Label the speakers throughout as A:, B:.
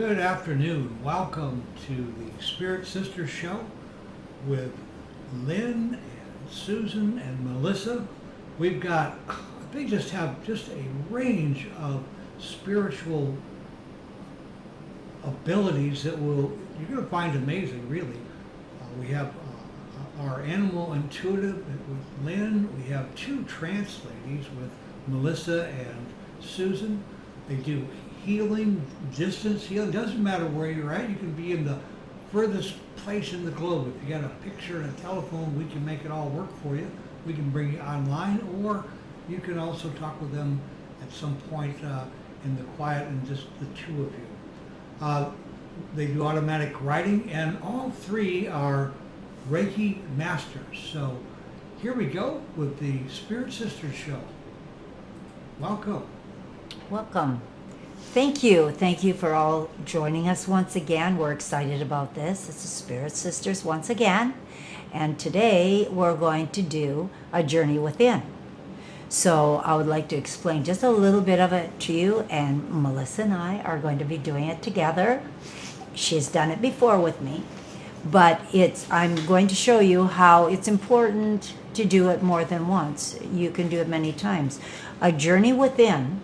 A: Good afternoon. Welcome to the Spirit Sisters Show with Lynn and Susan and Melissa. We've got, they just have just a range of spiritual abilities that you're going to find amazing, really. We have our animal intuitive with Lynn. We have two trance ladies with Melissa and Susan. They do healing, distance healing. Doesn't matter where you're at. You can be in the furthest place in the globe. If you got a picture and a telephone, we can make it all work for you. We can bring you online, or you can also talk with them at some point in the quiet and just the two of you. They do automatic writing, and all three are Reiki masters. So here we go with the Spirit Sisters Show. Welcome.
B: Welcome. Thank you. Thank you for all joining us once again. We're excited about this. It's the Spirit Sisters once again. And today we're going to do a journey within. So I would like to explain just a little bit of it to you, and Melissa and I are going to be doing it together. She's done it before with me, but I'm going to show you how it's important to do it more than once. You can do it many times. A journey within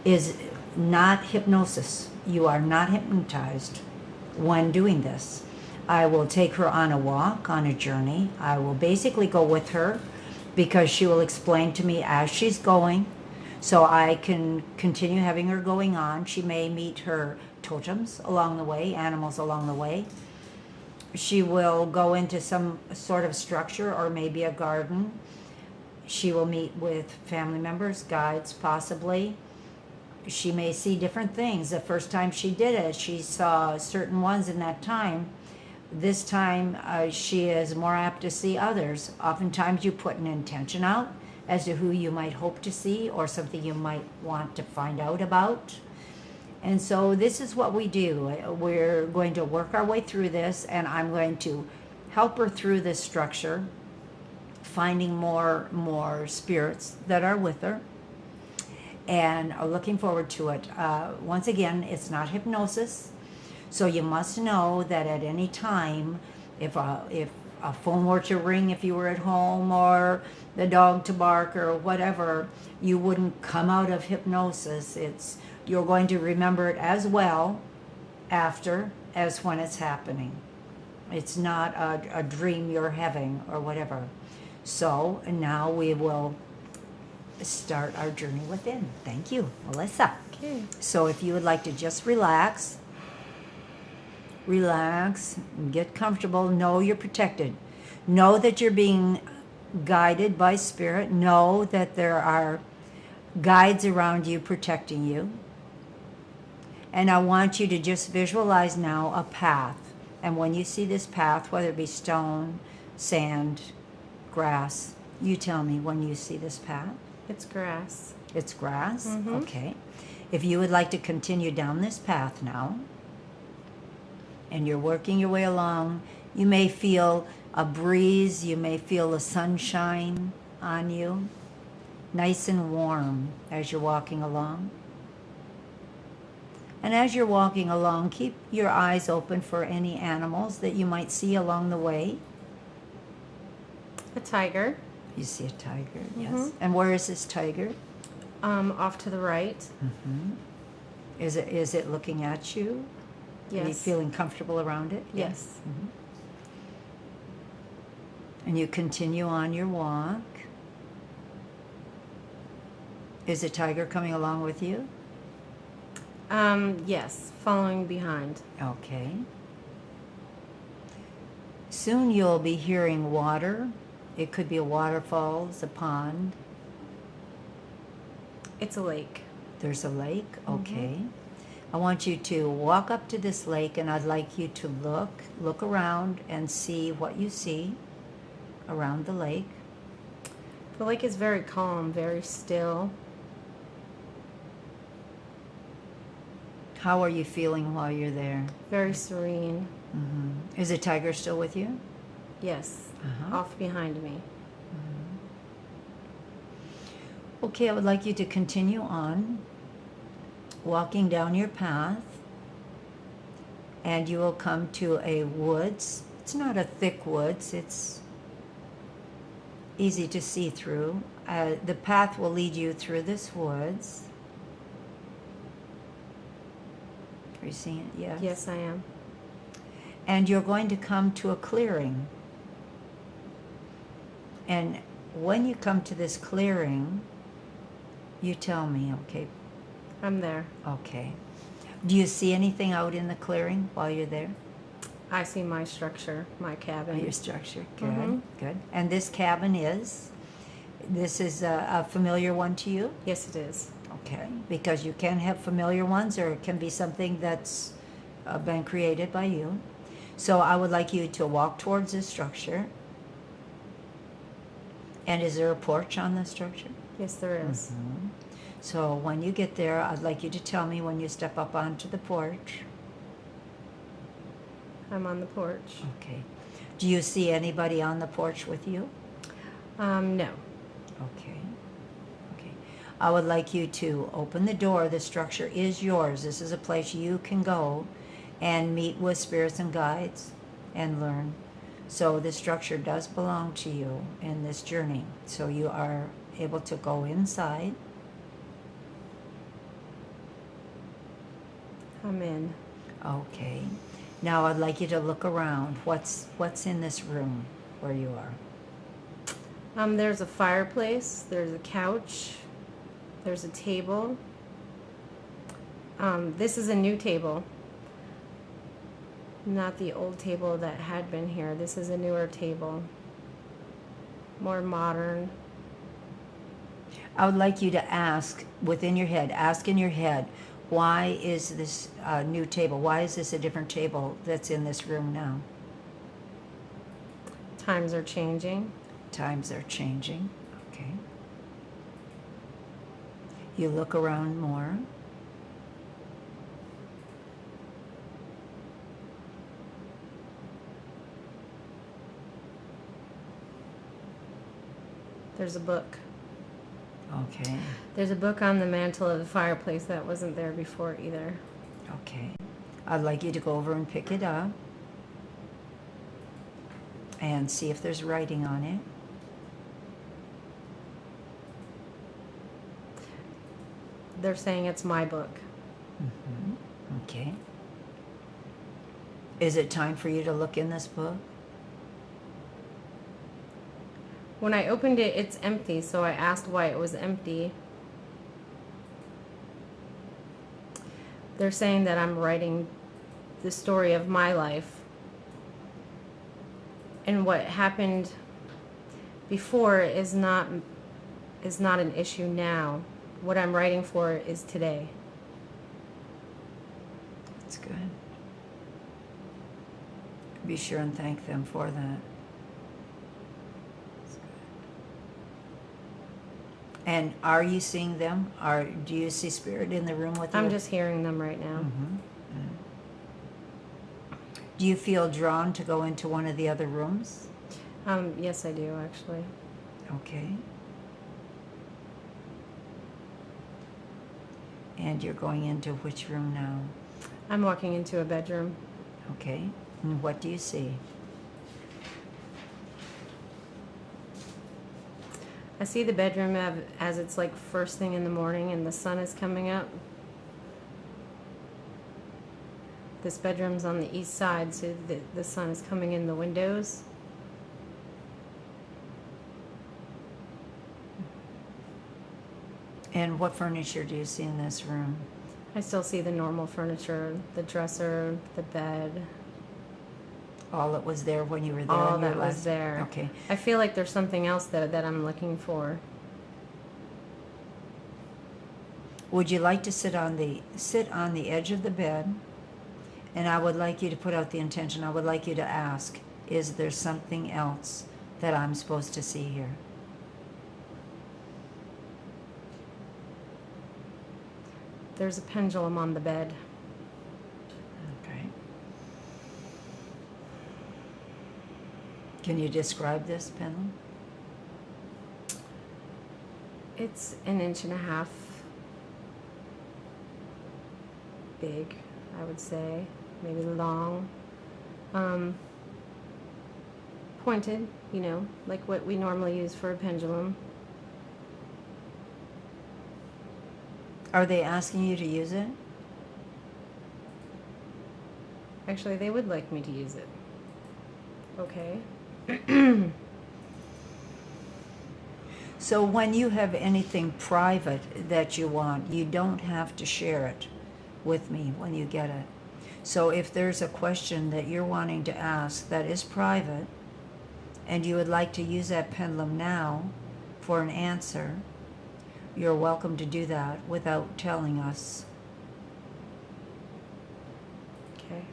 B: is not hypnosis. You are not hypnotized when doing this. I will take her on a walk, on a journey. I will basically go with her because she will explain to me as she's going, so I can continue having her going on. She may meet her totems along the way, animals along the way. She will go into some sort of structure or maybe a garden. She will meet with family members, guides possibly. She may see different things. The first time she did it, she saw certain ones in that time. This time, she is more apt to see others. Oftentimes, you put an intention out as to who you might hope to see or something you might want to find out about. And so this is what we do. We're going to work our way through this, and I'm going to help her through this structure, finding more spirits that are with her, and are looking forward to it. Once again, it's not hypnosis, so you must know that at any time, if a phone were to ring, if you were at home, or the dog to bark or whatever, you wouldn't come out of hypnosis. You're going to remember it as well after as when it's happening. It's not a dream you're having or whatever. So now we will start our journey within. Thank you, Melissa.
C: Okay.
B: So if you would like to just relax, get comfortable, know you're protected. Know that you're being guided by spirit. Know that there are guides around you protecting you. And I want you to just visualize now a path. And when you see this path, whether it be stone, sand, grass, you tell me when you see this path.
C: It's grass.
B: It's grass?
C: Mm-hmm.
B: Okay. If you would like to continue down this path now, and you're working your way along, you may feel a breeze, you may feel the sunshine on you, nice and warm as you're walking along. And as you're walking along, keep your eyes open for any animals that you might see along the way.
C: A tiger.
B: You see a tiger, yes.
C: Mm-hmm.
B: And where is this tiger?
C: Off to the right.
B: Mm-hmm. Is it looking at you?
C: Yes.
B: Are you feeling comfortable around it?
C: Yes.
B: Mm-hmm. And you continue on your walk. Is a tiger coming along with you?
C: Yes, following behind.
B: Okay. Soon you'll be hearing water. It could be a waterfall, a pond.
C: It's a lake.
B: There's a lake? Okay. I want you to walk up to this lake, and I'd like you to look around and see what you see around the lake.
C: The lake is very calm, very still.
B: How are you feeling while you're there?
C: Very serene.
B: Mm-hmm. Is the tiger still with you?
C: Yes.
B: Uh-huh.
C: Off behind me.
B: Okay, I would like you to continue on walking down your path. and you will come to a woods. It's not a thick woods, it's easy to see through. The path will lead you through this woods. Are you seeing it? Yes.
C: Yes, I am.
B: And you're going to come to a clearing. And when you come to this clearing, you tell me, okay?
C: I'm there.
B: Okay. Do you see anything out in the clearing while you're there?
C: I see my structure, my
B: Oh,
C: cabin.
B: your structure. Good,
C: Mhm.
B: good. And this cabin this is a familiar one to you?
C: Yes, it is.
B: Okay. Because you can have familiar ones, or it can be something that's been created by you. So I would like you to walk towards this structure. And is there a porch on the structure?
C: Yes, there is.
B: Mhm. So when you get there, I'd like you to tell me when you step up onto the porch.
C: I'm on the porch.
B: Okay. Do you see anybody on the porch with you?
C: No.
B: Okay. Okay. I would like you to open the door. The structure is yours. This is a place you can go and meet with spirits and guides and learn. So the structure does belong to you in this journey. So you are able to go inside.
C: I'm in.
B: Okay. Now I'd like you to look around. What's in this room where you are?
C: There's a fireplace. There's a couch. There's a table. This is a new table. Not the old table that had been here. This is a newer table. More modern.
B: I would like you to ask within your head, ask in your head, why is this new table? Why is this a different table that's in this room now?
C: Times are changing.
B: Times are changing. Okay. You look around more.
C: There's a book.
B: Okay.
C: There's a book on the mantle of the fireplace that wasn't there before either.
B: Okay. I'd like you to go over and pick it up and see if there's writing on it.
C: They're saying it's my book.
B: Mm-hmm. Okay. Is it time for you to look in this book?
C: When I opened it, it's empty, so I asked why it was empty. They're saying that I'm writing the story of my life. And what happened before is not an issue now. What I'm writing for is today.
B: That's good. Be sure and thank them for that. That's good. And are you seeing them? Do you see spirit in the room with you?
C: I'm just hearing them right now.
B: Mm-hmm. Do you feel drawn to go into one of the other rooms?
C: Yes, I do, actually.
B: Okay. And you're going into which room now?
C: I'm walking into a bedroom.
B: Okay. And what do you see?
C: I see the bedroom as it's like first thing in the morning and the sun is coming up. This bedroom's on the east side, so the sun is coming in the windows.
B: And what furniture do you see in this room?
C: I still see the normal furniture, the dresser, the bed,
B: All that was there when you were there?
C: all
B: in your
C: that was
B: last-
C: there.
B: Okay.
C: I feel like there's something else that I'm looking for.
B: Would you like to sit on the edge of the bed? And I would like you to put out the intention. I would like you to ask, is there something else that I'm supposed to see here?
C: There's a pendulum on the bed.
B: Okay. Can you describe this pendulum?
C: It's 1.5 inches big, I would say. maybe long, pointed, like what we normally use for a pendulum.
B: Are they asking you to use it?
C: Actually, they would like me to use it. Okay.
B: So when you have anything private that you want, you don't have to share it with me when you get it. So if there's a question that you're wanting to ask that is private, and you would like to use that pendulum now for an answer, you're welcome to do that without telling us.
C: Okay.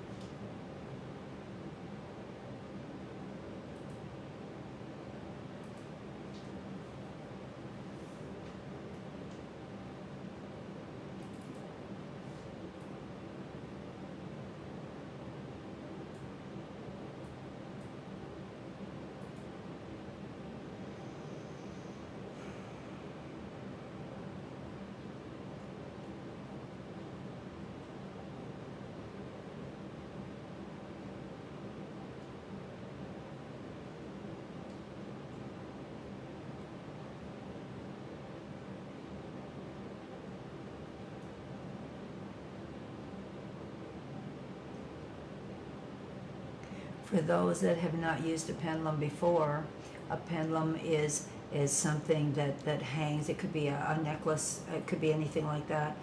B: For those that have not used a pendulum before, a pendulum is something that hangs. It could be a necklace, it could be anything like that,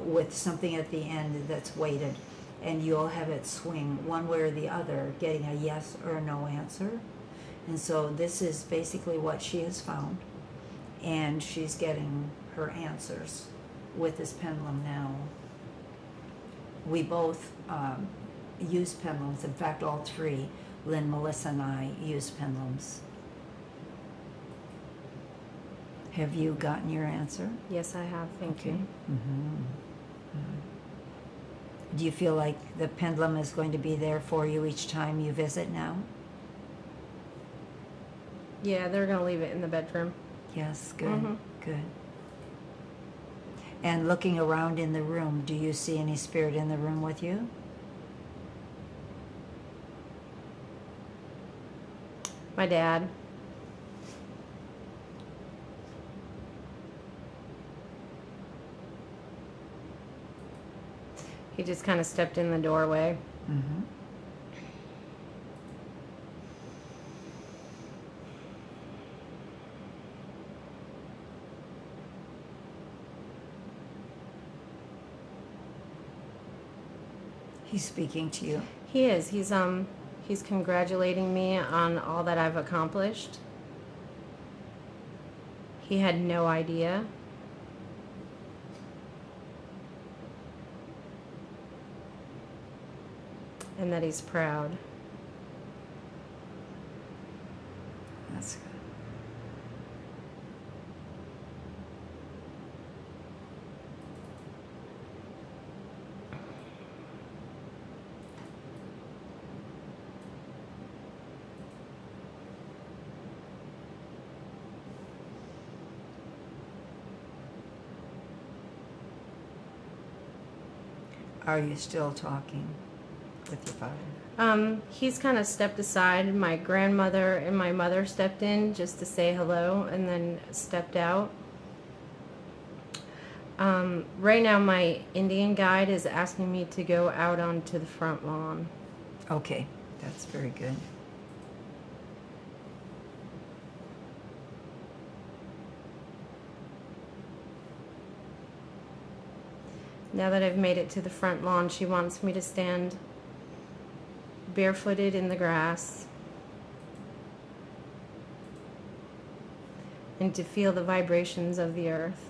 B: with something at the end that's weighted, and you'll have it swing one way or the other, getting a yes or a no answer. And so this is basically what she has found, and she's getting her answers with this pendulum now. We both use pendulums. In fact, all three, Lynn, Melissa, and I, use pendulums. Have you gotten your answer?
C: Yes, I have. Thank you.
B: Mm-hmm. Do you feel like the pendulum is going to be there for you each time you visit now?
C: Yeah, they're going to leave it in the bedroom.
B: Yes, good,
C: Mhm.
B: good. And looking around in the room, do you see any spirit in the room with you?
C: My dad. He just kind of stepped in the doorway.
B: Mm-hmm. He's speaking to you.
C: He is. He's congratulating me on all that I've accomplished. He had no idea. And that he's proud.
B: That's good. Are you still talking with your father?
C: He's kind of stepped aside. My grandmother and my mother stepped in just to say hello and then stepped out. Right now my Indian guide is asking me to go out onto the front lawn.
B: Okay, that's very good.
C: Now that I've made it to the front lawn, she wants me to stand barefooted in the grass and to feel the vibrations of the earth.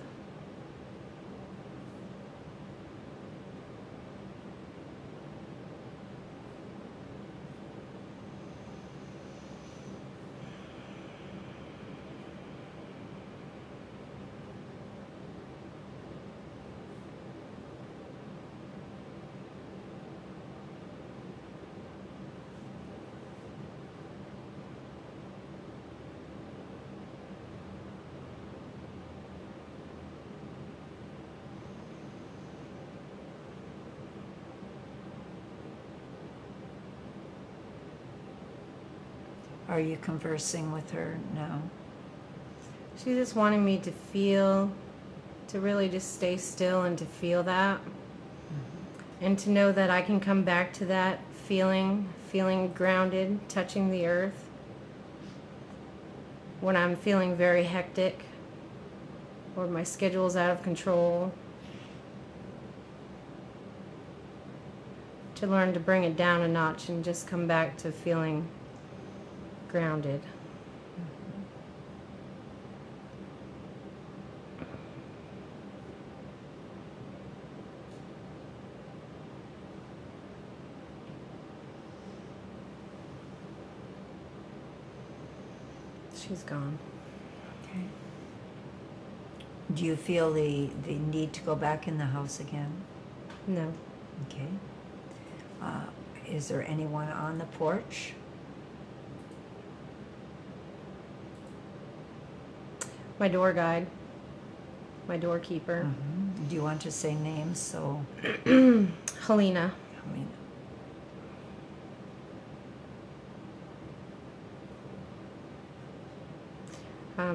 B: are you conversing with her now?
C: She's just wanting me to feel, to really just stay still and to feel that. And to know that I can come back to that feeling grounded, touching the earth. When I'm feeling very hectic or my schedule's out of control. To learn to bring it down a notch and just come back to feeling grounded. She's gone.
B: Okay. Do you feel the need to go back in the house again?
C: No.
B: Okay. Is there anyone on the porch?
C: My door guide. My doorkeeper.
B: Mm-hmm. Do you want to say names? So,
C: Helena.
B: I mean,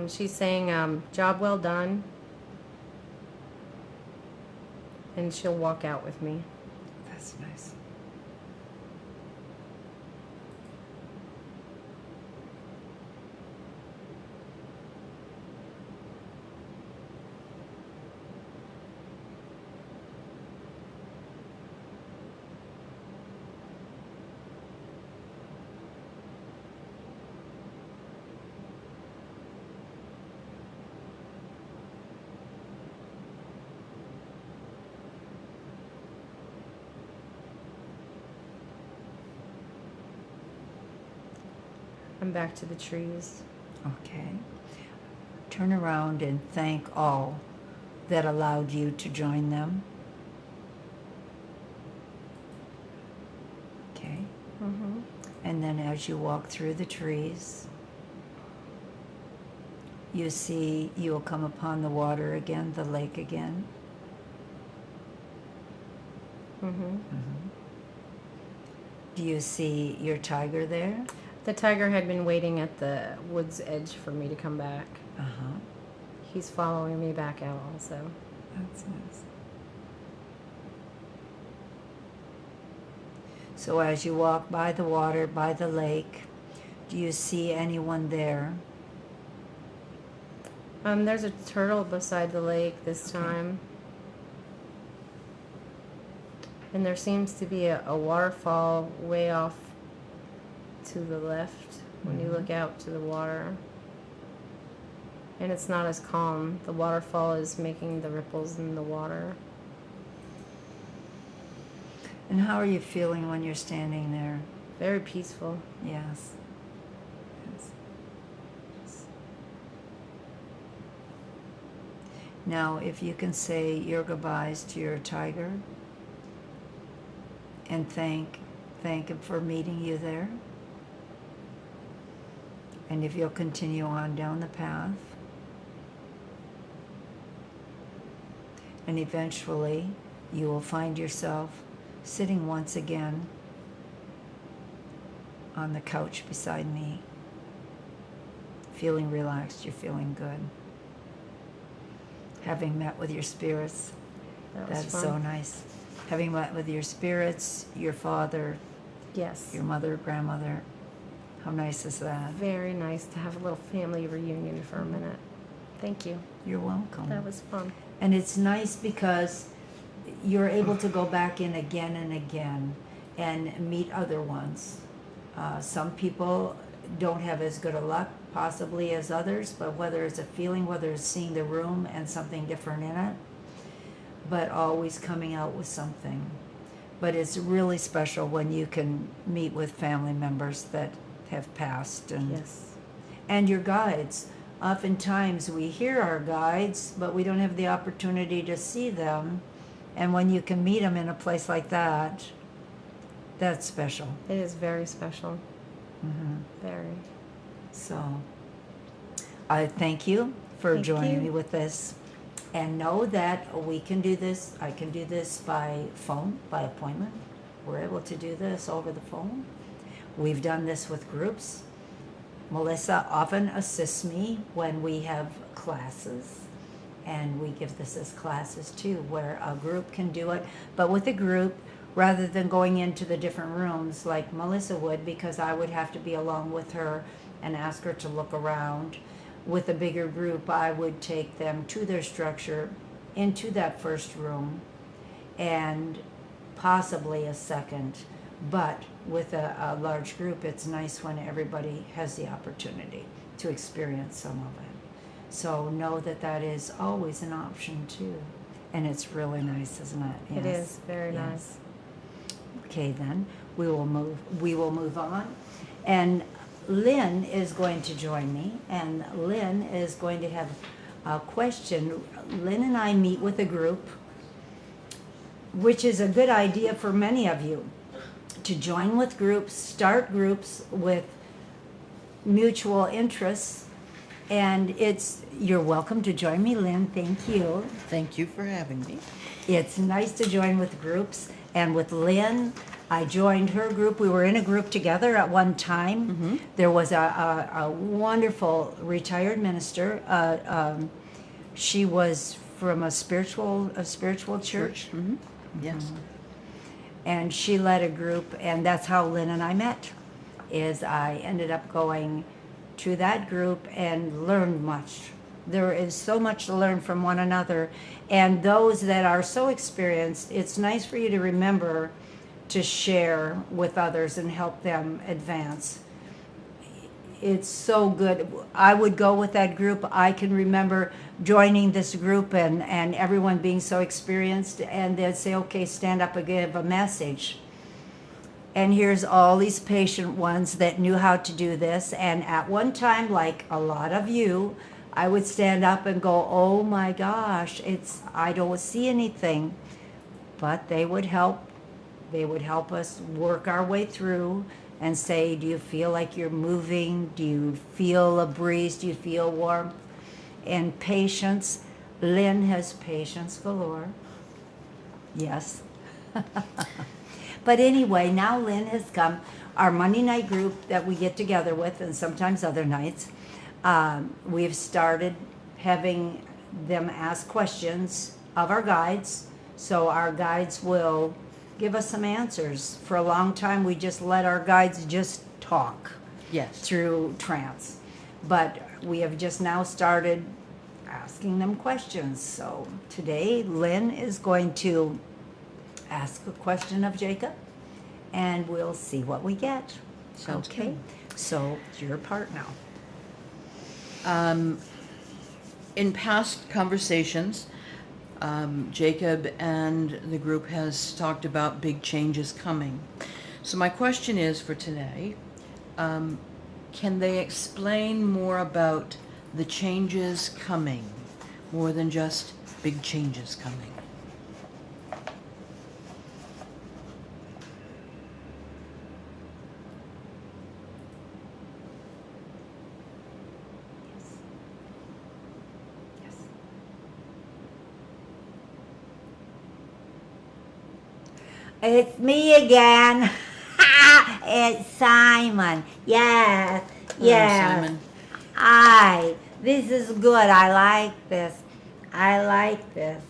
C: She's saying, job well done. And she'll walk out with me.
B: that's nice.
C: I'm back to the trees.
B: Okay. Turn around and thank all that allowed you to join them. Okay.
C: Mm-hmm.
B: And then as you walk through the trees, you will come upon the water again, the lake again.
C: Mm-hmm.
B: Mm-hmm. Do you see your tiger there?
C: The tiger had been waiting at the wood's edge for me to come back.
B: Uh-huh.
C: He's following me back out also.
B: That's nice. So as you walk by the water, by the lake, do you see anyone there?
C: There's a turtle beside the lake this time. And there seems to be a waterfall way off to the left when you look out to the water. And it's not as calm. The waterfall is making the ripples in the water.
B: And how are you feeling when you're standing there?
C: Very peaceful.
B: Yes. Yes. Now, if you can say your goodbyes to your tiger and thank him for meeting you there. And if you'll continue on down the path, and eventually you will find yourself sitting once again on the couch beside me, feeling relaxed, you're feeling good. Having met with your spirits, that's
C: fun.
B: so nice. Having met with your spirits, your father,
C: Yes.
B: your mother, grandmother, how nice is that?
C: Very nice to have a little family reunion for a minute. Thank you.
B: You're welcome.
C: That was fun.
B: And it's nice because you're able to go back in again and again and meet other ones. Some people don't have as good a luck possibly as others, but whether it's a feeling, whether it's seeing the room and something different in it, but always coming out with something. But it's really special when you can meet with family members that have passed
C: Yes.
B: and your guides. Oftentimes we hear our guides, but we don't have the opportunity to see them. And when you can meet them in a place like that, that's special.
C: It is very special.
B: Mm-hmm.
C: Very.
B: So I thank you for
C: Thank
B: joining
C: you.
B: me with this. And know that we can do this. I can do this by phone, by appointment. We're able to do this over the phone. We've done this with groups. Melissa often assists me when we have classes, and we give this as classes too, where a group can do it. But with a group, rather than going into the different rooms like Melissa would, because I would have to be along with her and ask her to look around. With a bigger group, I would take them to their structure, into that first room, and possibly a second. But with a large group, it's nice when everybody has the opportunity to experience some of it. So know that that is always an option too. And it's really nice, isn't it?
C: It
B: Yes.
C: is very
B: Yes.
C: nice.
B: Okay, then we will move on. And Lynn is going to join me, and Lynn is going to have a question. Lynn and I meet with a group, which is a good idea for many of you, to join with groups, start groups with mutual interests. And you're welcome to join me, Lynn. Thank you.
D: Thank you for having me.
B: It's nice to join with groups. And with Lynn, I joined her group. We were in a group together at one time.
D: Mm-hmm.
B: There was a wonderful retired minister. She was from a spiritual church.
D: Mm-hmm. Yes.
B: And she led a group, and that's how Lynn and I met. Is I ended up going to that group and learned much. There is so much to learn from one another, and those that are so experienced, it's nice for you to remember to share with others and help them advance. It's so good. I would go with that group. I can remember joining this group and everyone being so experienced, and they'd say, okay, stand up and give a message. And here's all these patient ones that knew how to do this. And at one time, like a lot of you, I would stand up and go, oh my gosh, I don't see anything. But they would help. They would help us work our way through and say, do you feel like you're moving? Do you feel a breeze? Do you feel warmth? And patience. Lynn has patience galore. Yes. But anyway, now Lynn has come. Our Monday night group that we get together with, and sometimes other nights, we've started having them ask questions of our guides. So our guides will give us some answers. For a long time, we just let our guides just talk
D: Yes.
B: through trance. But we have just now started asking them questions. So today, Lynn is going to ask a question of Jacob, and we'll see what we get.
D: Sounds
B: okay?
D: good.
B: So it's your part now.
D: In past conversations, Jacob and the group has talked about big changes coming. So my question is for today, can they explain more about the changes coming, more than just big changes coming?
B: It's me again. It's Simon. Yes, yes.
D: Simon.
B: This is good. I like this. I like this.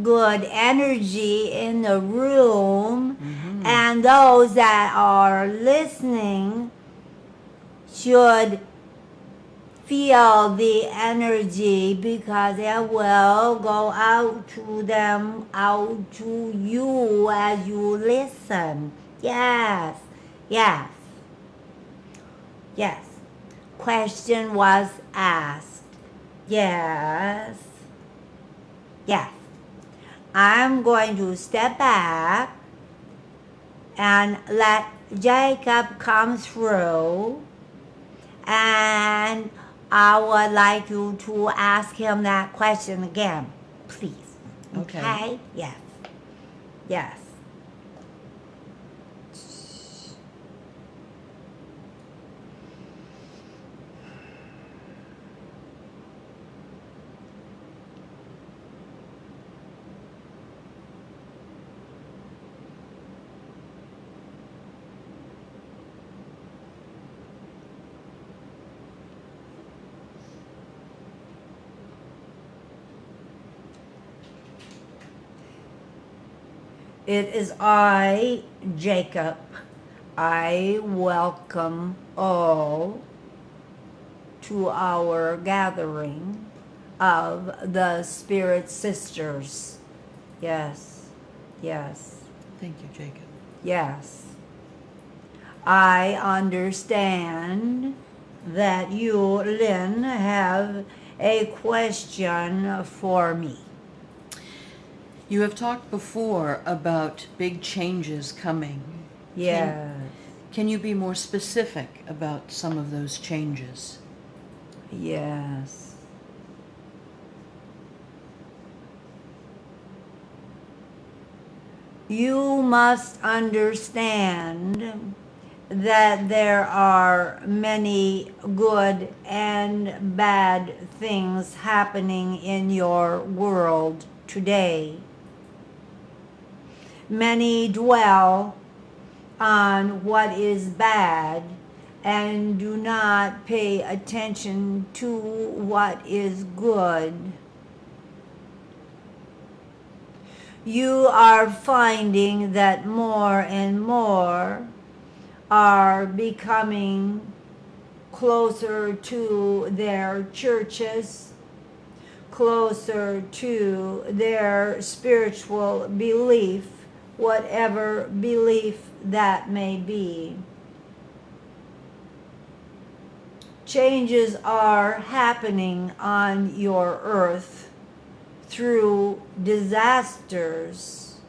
B: Good energy in the room.
D: Mm-hmm.
B: And those that are listening should feel the energy, because it will go out to them, out to you as you listen. Yes, yes, yes. Question was asked. Yes, yes. I'm going to step back and let Jacob come through, and I would like you to ask him that question again, please.
D: Okay.
B: Yes. Yes. It is I, Jacob. I welcome all to our gathering of the Spirit Sisters. Yes, yes,
D: Thank you, Jacob.
B: yes. I understand that you, Lynn, have a question for me.
D: You have talked before about big changes coming.
B: Yes,
D: Can you be more specific about some of those changes?
B: yes. You must understand that there are many good and bad things happening in your world today. Many dwell on what is bad and do not pay attention to what is good. You are finding that more and more are becoming closer to their churches, closer to their spiritual belief, whatever belief that may be. Changes are happening on your earth through disasters.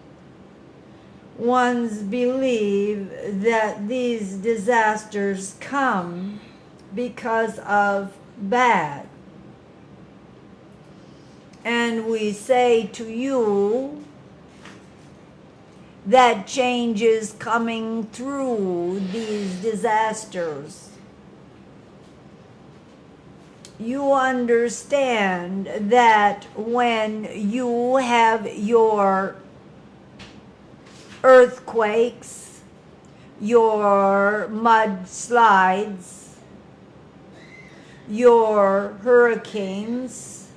B: Ones believe that these disasters come because of bad. And we say to you that change is coming through these disasters. You understand that when you have your earthquakes, your mudslides, your hurricanes,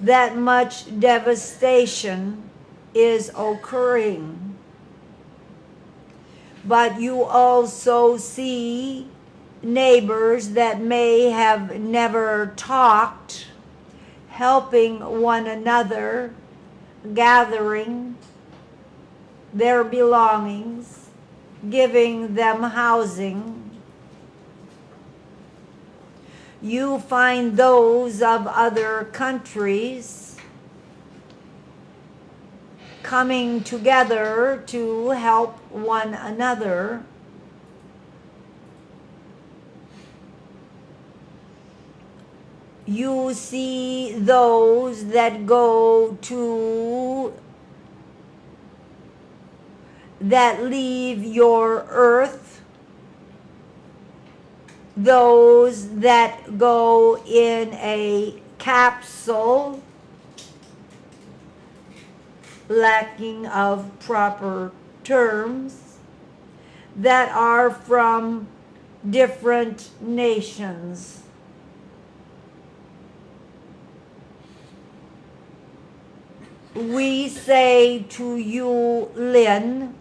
B: that much devastation is occurring. But you also see neighbors that may have never talked, helping one another, gathering their belongings, giving them housing. You find those of other countries coming together to help one another. You see those that leave your earth, those that go in a capsule, lacking of proper terms, that are from different nations. We say to you, Lynn,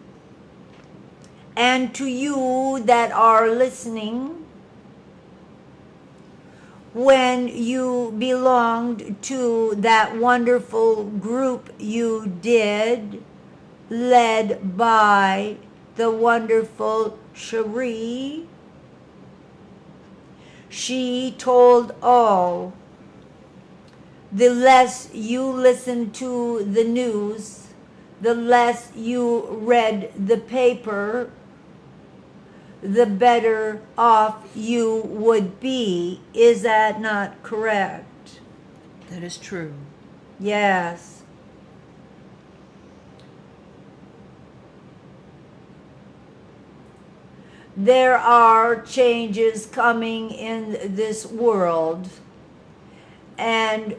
B: and to you that are listening, when you belonged to that wonderful group you did, led by the wonderful Cherie, she told all, the less you listen to the news, the less you read the paper, the better off you would be. Is that not correct?
D: That is true.
B: Yes. There are changes coming in this world, and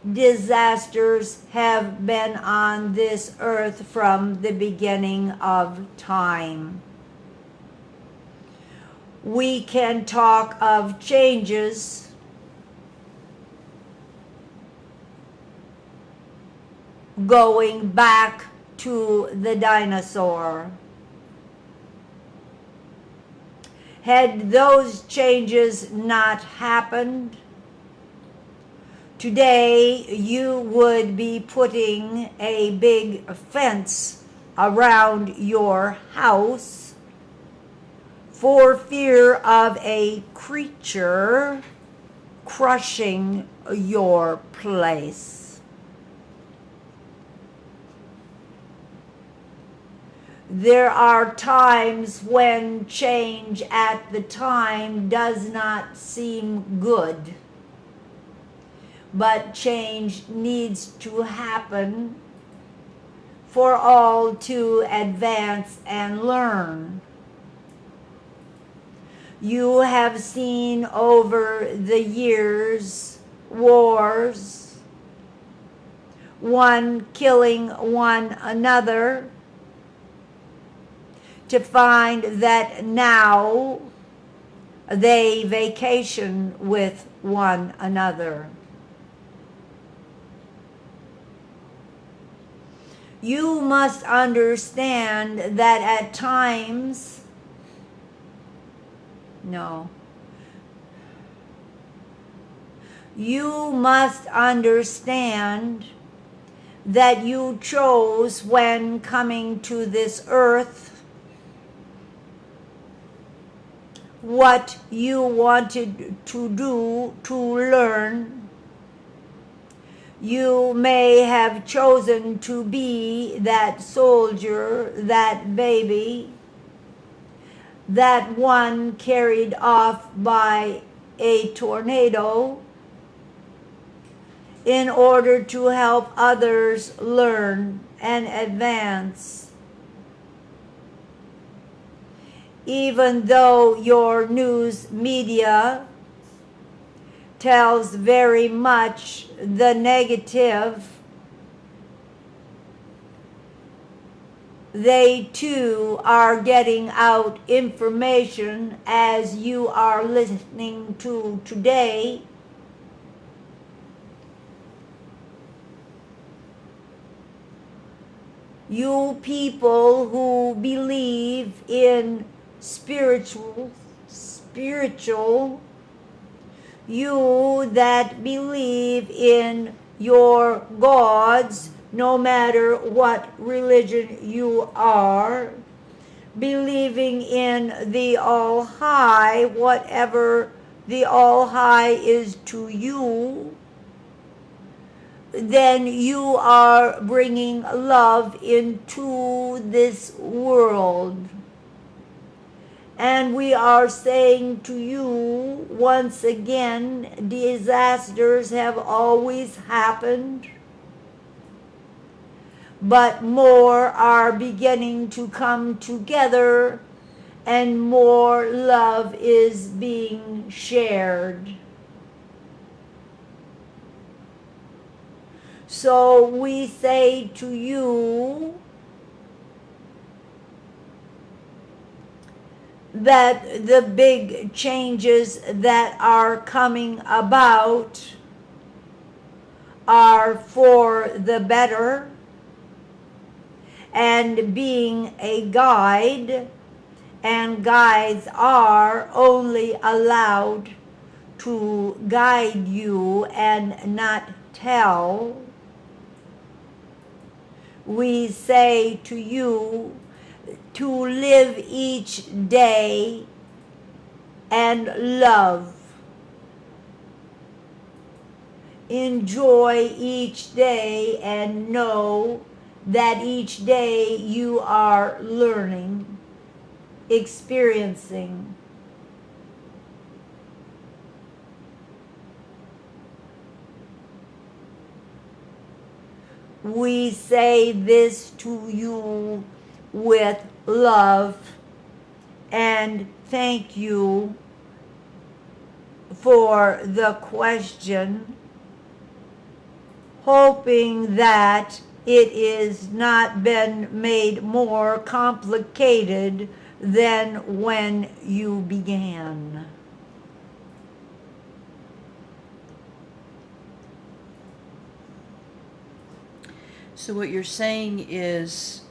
B: disasters have been on this earth from the beginning of time. We can talk of changes going back to the dinosaur. Had those changes not happened, today you would be putting a big fence around your house for fear of a creature crushing your place. There are times when change at the time does not seem good, but change needs to happen for all to advance and learn. You have seen over the years wars, one killing one another, to find that now they vacation with one another. You must understand that at times, you must understand that you chose when coming to this earth what you wanted to do, to learn. You may have chosen to be that soldier, that baby, that one carried off by a tornado, in order to help others learn and advance. Even though your news media tells very much the negative, they too are getting out information as you are listening to today. You people who believe in spiritual, you that believe in your gods, no matter what religion you are, believing in the All High, whatever the All High is to you, then you are bringing love into this world. And we are saying to you, once again, disasters have always happened, but more are beginning to come together and more love is being shared. So we say to you that the big changes that are coming about are for the better, and being a guide, and guides are only allowed to guide you and not tell. We say to you to live each day and love. Enjoy each day and know that each day you are learning, experiencing. We say this to you with love and thank you for the question, hoping that it is not been made more complicated than when you began.
D: So So what you're saying is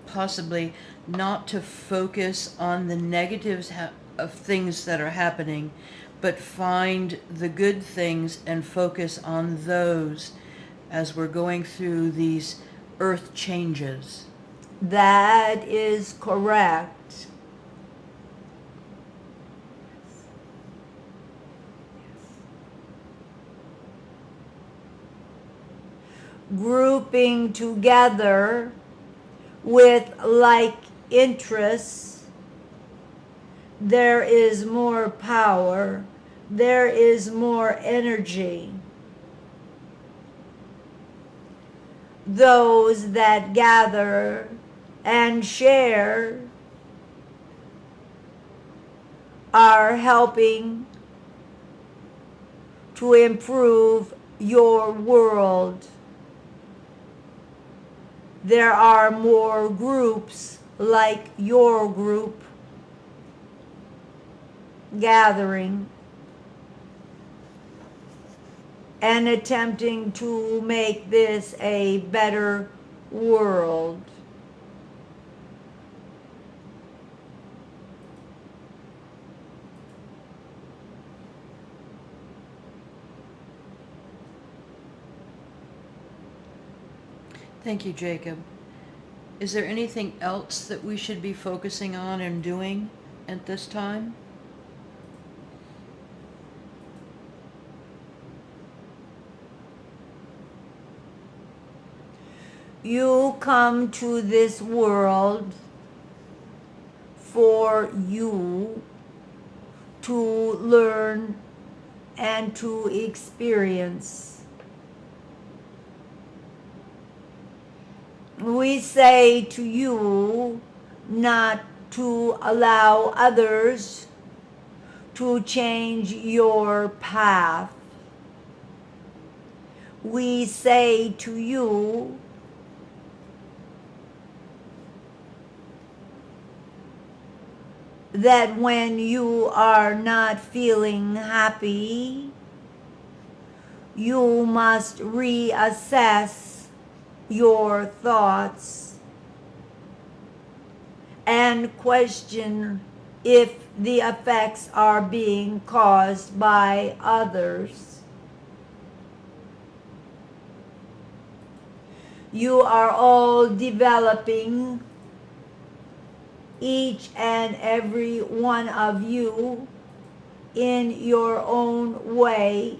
D: possibly not to focus on the negatives of things that are happening, but find the good things and focus on those as we're going through these earth changes.
B: That is correct. Grouping together with like interests, there is more power, there is more energy. Those that gather and share are helping to improve your world. There are more groups like your group gathering and attempting to make this a better world.
D: Thank you, Jacob. Is there anything else that we should be focusing on and doing at this time?
B: You come to this world for you to learn and to experience. We say to you not to allow others to change your path. We say to you that when you are not feeling happy, you must reassess your thoughts and question if the effects are being caused by others. You are all developing, each and every one of you, in your own way,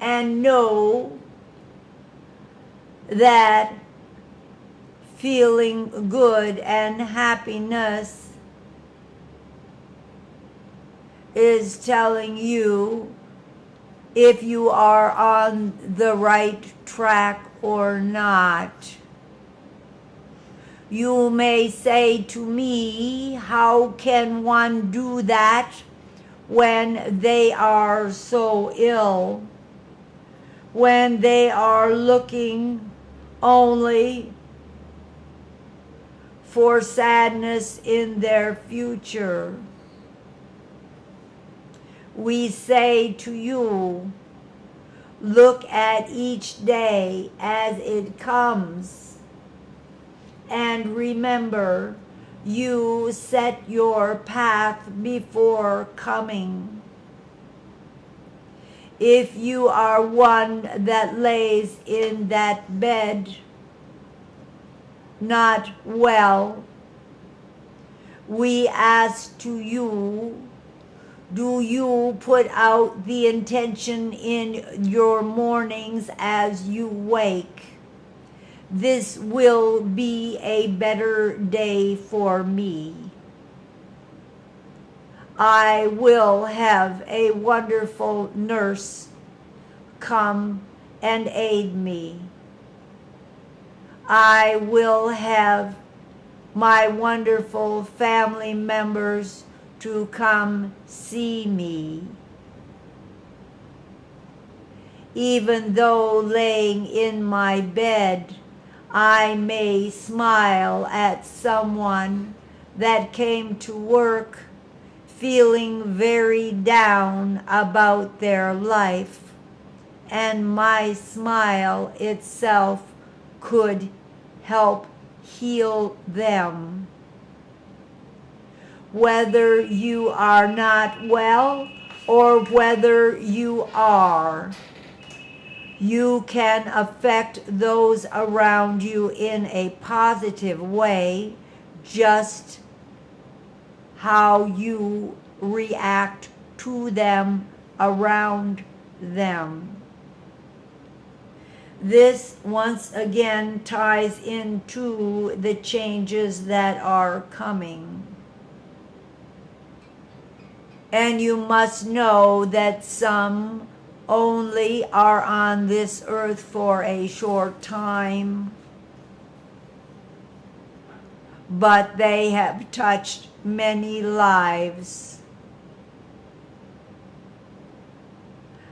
B: and know that feeling good and happiness is telling you if you are on the right track or not. You may say to me, how can one do that when they are so ill? When they are looking only for sadness in their future. We say to you, look at each day as it comes, and remember, you set your path before coming. If you are one that lays in that bed not well, we ask to you, do you put out the intention in your mornings as you wake? This will be a better day for me. I will have a wonderful nurse come and aid me. I will have my wonderful family members to come see me. Even though laying in my bed, I may smile at someone that came to work feeling very down about their life and my smile itself could help heal them. Whether you are not well or whether you are, you can affect those around you in a positive way, just how you react to them around them. This once again ties into the changes that are coming. And you must know that some only are on this earth for a short time, but they have touched many lives,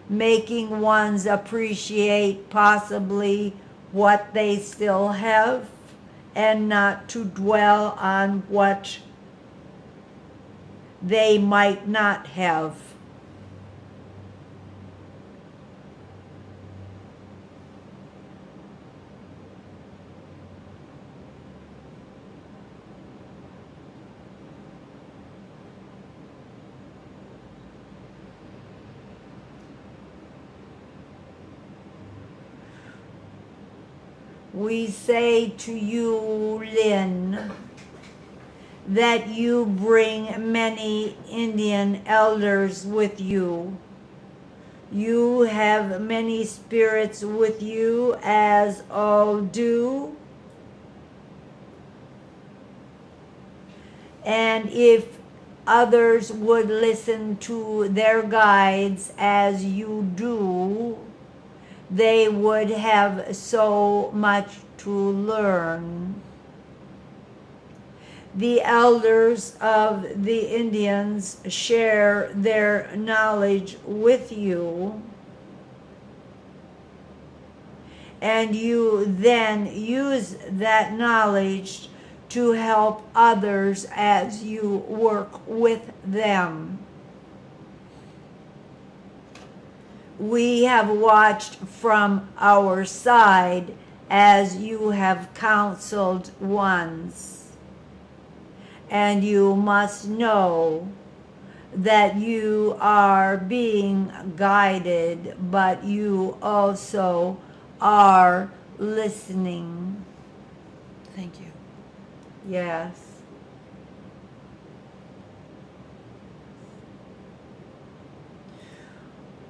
B: making ones appreciate possibly what they still have and not to dwell on what they might not have. We say to you, Lin, that you bring many Indian elders with you. You have many spirits with you, as all do. And if others would listen to their guides as you do, they would have so much to learn. The elders of the Indians share their knowledge with you, and you then use that knowledge to help others as you work with them. We have watched from our side as you have counseled ones. And you must know that you are being guided, but you also are listening.
D: Thank you.
B: Yes.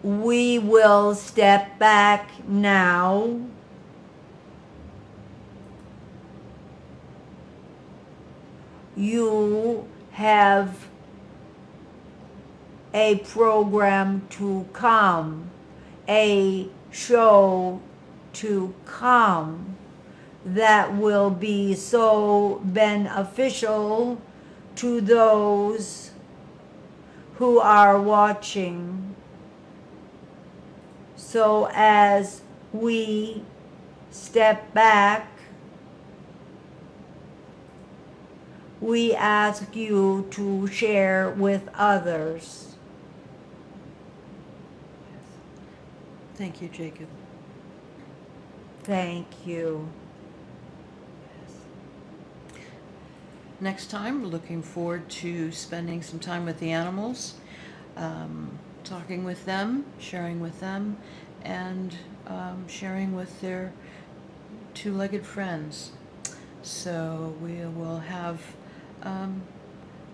B: We will step back now. You have a program to come, a show to come that will be so beneficial to those who are watching. So as we step back, we ask you to share with others.
D: Thank you, Jacob.
B: Thank you.
D: Next time, we're looking forward to spending some time with the animals, talking with them, and sharing with their two-legged friends. So we will have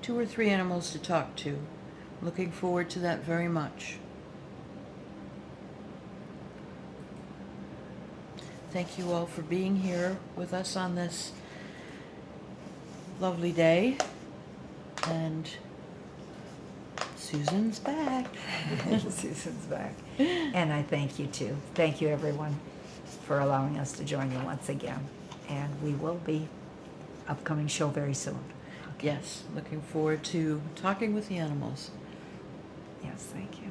D: 2 or 3 animals to talk to. Looking forward to that very much. Thank you all for being here with us on this lovely day. And Susan's back.
B: Susan's back. And I thank you too. Thank you everyone for allowing us to join you once again. And we will be upcoming show very soon.
D: Yes, looking forward to talking with the animals.
B: Yes, thank you.